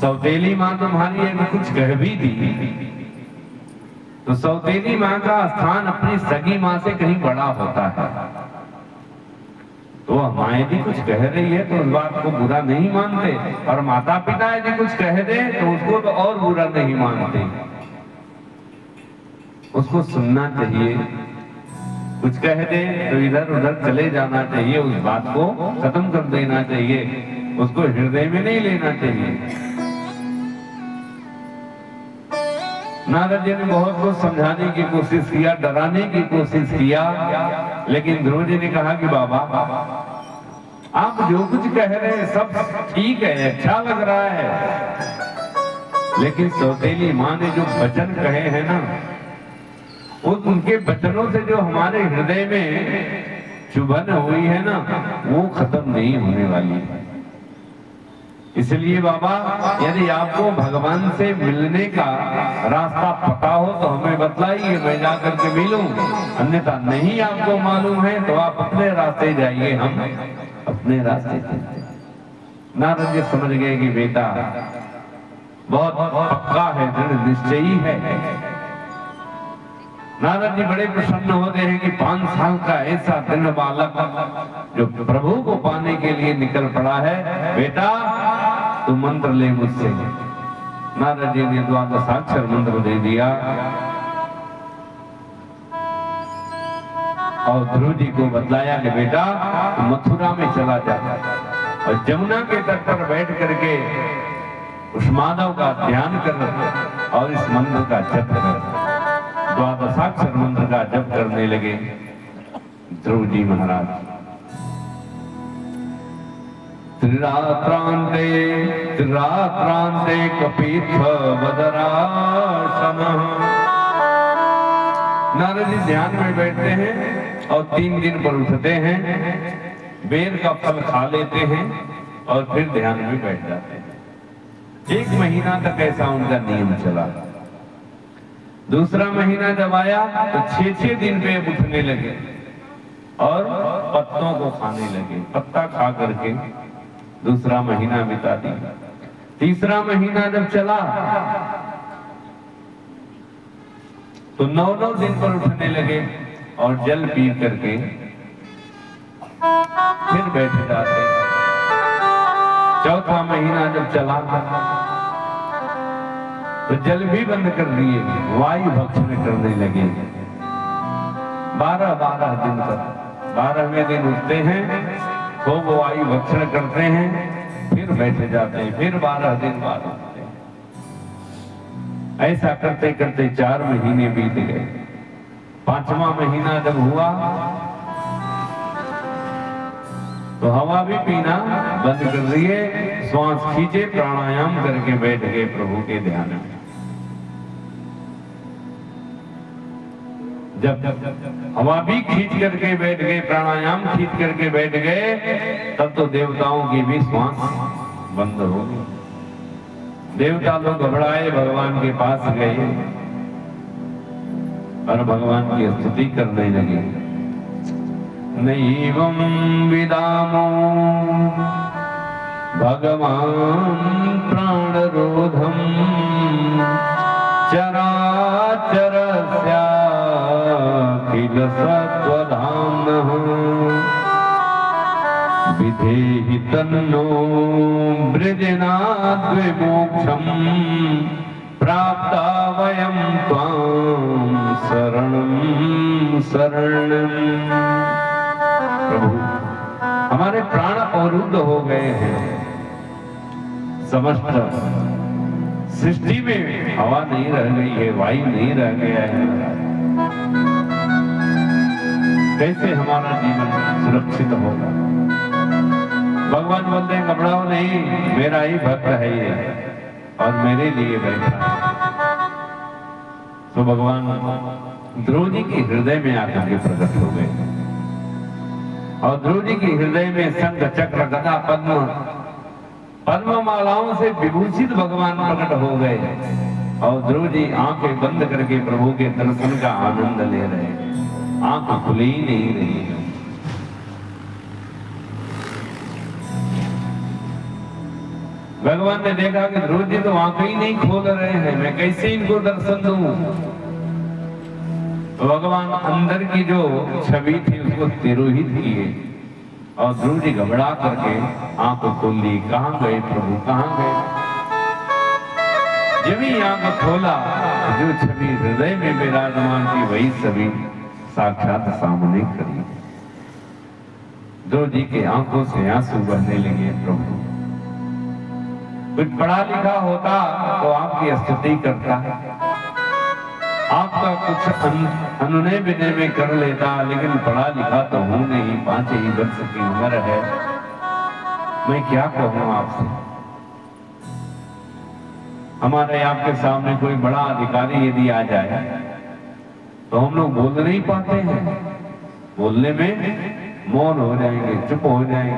सौतेली माँ तुम्हारी एक कुछ कह भी दी तो सौतेली माँ का स्थान अपनी सगी माँ से कहीं बड़ा होता है। तो माँ यदि कुछ कह रही है तो उस बात को बुरा नहीं मानते, और माता पिता यदि कुछ कह दे तो उसको तो और बुरा नहीं मानते, उसको सुनना चाहिए। कुछ कह दे तो इधर उधर चले जाना चाहिए, उस बात को खत्म कर देना चाहिए, उसको हृदय में नहीं लेना चाहिए। नारद जी ने बहुत कुछ समझाने की कोशिश किया, डराने की कोशिश किया, लेकिन ध्रुव जी ने कहा कि बाबा आप जो कुछ कह रहे हैं सब ठीक है, अच्छा लग रहा है, लेकिन सौतेली माँ ने जो वचन कहे हैं ना, उनके वचनों से जो हमारे हृदय में चुभन हुई है ना, वो खत्म नहीं होने वाली है। इसलिए बाबा यदि आपको भगवान से मिलने का रास्ता पता हो तो हमें बतलाइए, मैं जाकर के मिलूं, अन्यथा नहीं आपको मालूम है तो आप अपने रास्ते जाइए, हम अपने रास्ते जाइए। नारद जी समझ गए कि बेटा बहुत पक्का है, दृढ़ निश्चयी है। नारद जी बड़े प्रसन्न होते हैं कि 5 साल का ऐसा दिन बालक जो प्रभु को पाने के लिए निकल पड़ा है, बेटा तू मंत्र ले मुझसे। नारद जी ने द्वादशाक्षर मंत्र दे दिया और ध्रुव जी को बतलाया कि बेटा मथुरा में चला जा और जमुना के तट पर बैठ करके उस माधव का ध्यान कर और इस मंत्र का जप कर। द्वादशाक्षर मंत्र का जप करने लगे ध्रुव जी महाराज। त्रिरात्रांते कपीथ बदरासन। नारद जी ध्यान में बैठते हैं और 3 दिन पर उठते हैं, बेर का फल खा लेते हैं और फिर ध्यान में बैठ जाते हैं। 1 महीना तक ऐसा उनका नियम चला। दूसरा महीना जब आया तो 6-6 दिन पे उठने लगे और पत्तों को खाने लगे, पत्ता खा करके दूसरा महीना बिता दिया। तीसरा महीना जब चला तो 9-9 दिन पर उठने लगे और जल पी करके फिर बैठ जाते। चौथा महीना जब चला तो जल भी बंद कर दिए, वायु भक्षण करने लगे। 12-12 दिन तक 12वें दिन उठते हैं, खूब वायु भक्षण करते हैं, फिर बैठ जाते हैं, फिर 12 दिन बाद उठते हैं। ऐसा करते करते 4 महीने बीत गए। 5वां महीना जब हुआ तो हवा भी पीना बंद कर दिए, श्वास खींचे, प्राणायाम करके बैठ गए प्रभु के ध्यान में। जब हवा भी खींच करके बैठ गए, प्राणायाम खींच करके बैठ गए, तब तो देवताओं की भी श्वास बंद हो गई। देवता लोग घबराए, भगवान के पास गए और भगवान की स्तुति करने लगे। नैवं विदामो भगवान प्राणरोधम चराचरस्या अखिल सत्वधाम्नः विधेहि तन्नो वृजनाद् विमोक्षम् प्राप्ता वयं त्वां शरणं शरणं। प्रभु हमारे प्राण अवरुद्ध हो गए हैं, समस्त सृष्टि में हवा नहीं रह गई है, वायु नहीं रह गया है, कैसे हमारा जीवन सुरक्षित होगा? भगवान बोलते हैं घबराओ नहीं, मेरा ही भक्त है ये और मेरे लिए बैठा है। तो भगवान ध्रुव जी के हृदय में आकर के प्रकट हो गए और ध्रुव जी के हृदय में शंख चक्र गदा पद्म मालाओं से विभूषित भगवान प्रकट हो गए और ध्रुव जी आंखें बंद करके प्रभु के दर्शन का आनंद ले रहे हैं, आंख खुली ही नहीं रही है। भगवान ने देखा कि ध्रुव जी तो आंखें ही नहीं खोल रहे हैं, मैं कैसे इनको दर्शन दूं। तो भगवान अंदर की जो छवि थी उसको तिरोहित किए और ध्रुव जी घबरा करके आंख खोल ली। कहां गए प्रभु, कहां गए? जब ही आंख खोला जो छवि हृदय में विराजमान थी वही छवि साक्षात सामने खड़ी। ध्रुव जी के आंखों से आंसू बहने लगे। प्रभु कुछ पढ़ा लिखा होता तो आपकी स्तुति करता, आपका कुछ अनुनय विनय में कर लेता, लेकिन पढ़ा लिखा तो हूं नहीं, 5 ही वर्ष की उम्र है, मैं क्या कहूं आपसे। हमारे आपके सामने कोई बड़ा अधिकारी यदि आ जाए तो हम लोग बोल नहीं पाते हैं, बोलने में मौन हो जाएंगे, चुप हो जाएंगे।